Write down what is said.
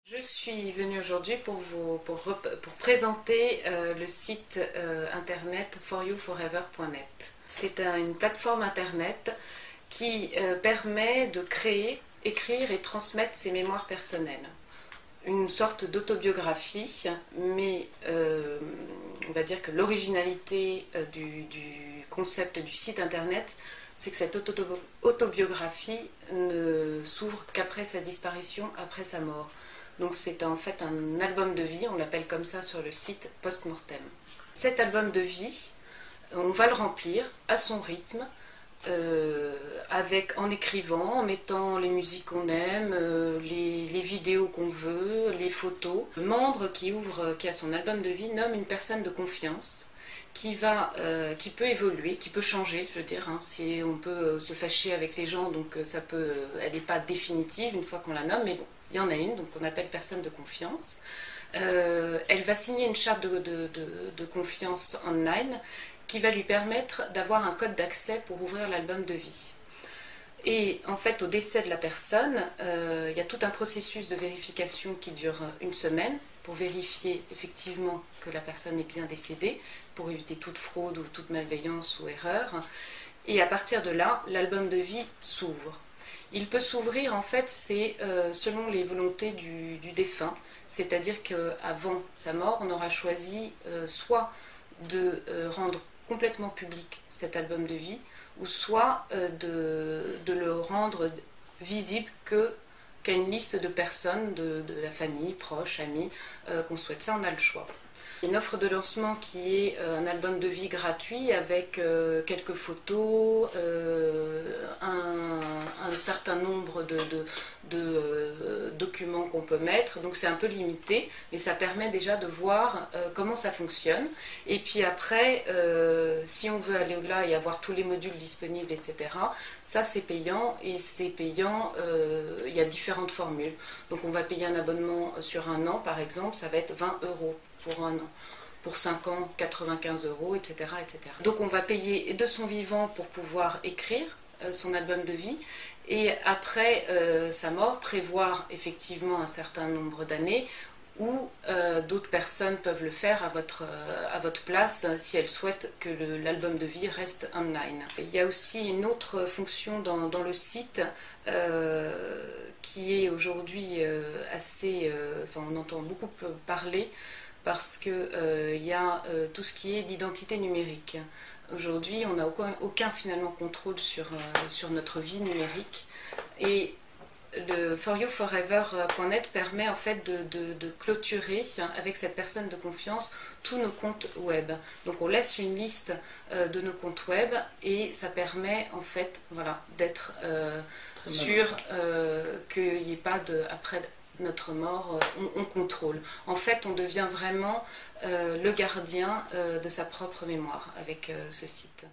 Je suis venue aujourd'hui pour présenter le site internet foryouforever.net. C'est une plateforme internet qui permet de créer, écrire et transmettre ses mémoires personnelles. Une sorte d'autobiographie, mais on va dire que l'originalité du concept du site internet, c'est que cette autobiographie ne s'ouvre qu'après sa disparition, après sa mort. Donc c'est en fait un album de vie, on l'appelle comme ça sur le site post-mortem. Cet album de vie, on va le remplir à son rythme, en écrivant, en mettant les musiques qu'on aime, les vidéos qu'on veut, les photos. Le membre qui a son album de vie nomme une personne de confiance qui peut évoluer, qui peut changer, je veux dire. Si on peut se fâcher avec les gens, donc elle n'est pas définitive une fois qu'on la nomme, mais bon, il y en a une, donc on appelle personne de confiance. Elle va signer une charte de confiance online qui va lui permettre d'avoir un code d'accès pour ouvrir l'album de vie. Et en fait, au décès de la personne, il y a tout un processus de vérification qui dure une semaine pour vérifier effectivement que la personne est bien décédée, pour éviter toute fraude ou toute malveillance ou erreur. Et à partir de là, l'album de vie s'ouvre. Il peut s'ouvrir, en fait, c'est selon les volontés du défunt, c'est-à-dire qu'avant sa mort, on aura choisi soit de rendre complètement public cet album de vie, ou soit de le rendre visible qu'à une liste de personnes, de la famille, proches, amis, qu'on souhaite. Ça, on a le choix. Une offre de lancement qui est un album de vie gratuit avec quelques photos, un certain nombre de documents qu'on peut mettre, donc c'est un peu limité, mais ça permet déjà de voir comment ça fonctionne. Et puis après, si on veut aller au-delà et avoir tous les modules disponibles, etc., ça c'est payant, et c'est payant, il y a différentes formules. Donc on va payer un abonnement sur un an, par exemple, ça va être 20 € pour un an. Pour 5 ans, 95 €, etc., etc. Donc on va payer de son vivant pour pouvoir écrire son album de vie, et après sa mort, prévoir effectivement un certain nombre d'années où d'autres personnes peuvent le faire à votre place si elles souhaitent que l'album de vie reste online. Il y a aussi une autre fonction dans le site qui est aujourd'hui on entend beaucoup parler, parce qu'il y a tout ce qui est l'identité numérique. Aujourd'hui, on n'a aucun finalement contrôle sur notre vie numérique, et le foryouforever.net permet en fait de clôturer avec cette personne de confiance tous nos comptes web. Donc on laisse une liste de nos comptes web, et ça permet en fait, voilà, d'être sûr qu'il n'y ait pas après notre mort, on contrôle. En fait, on devient vraiment le gardien de sa propre mémoire avec ce site.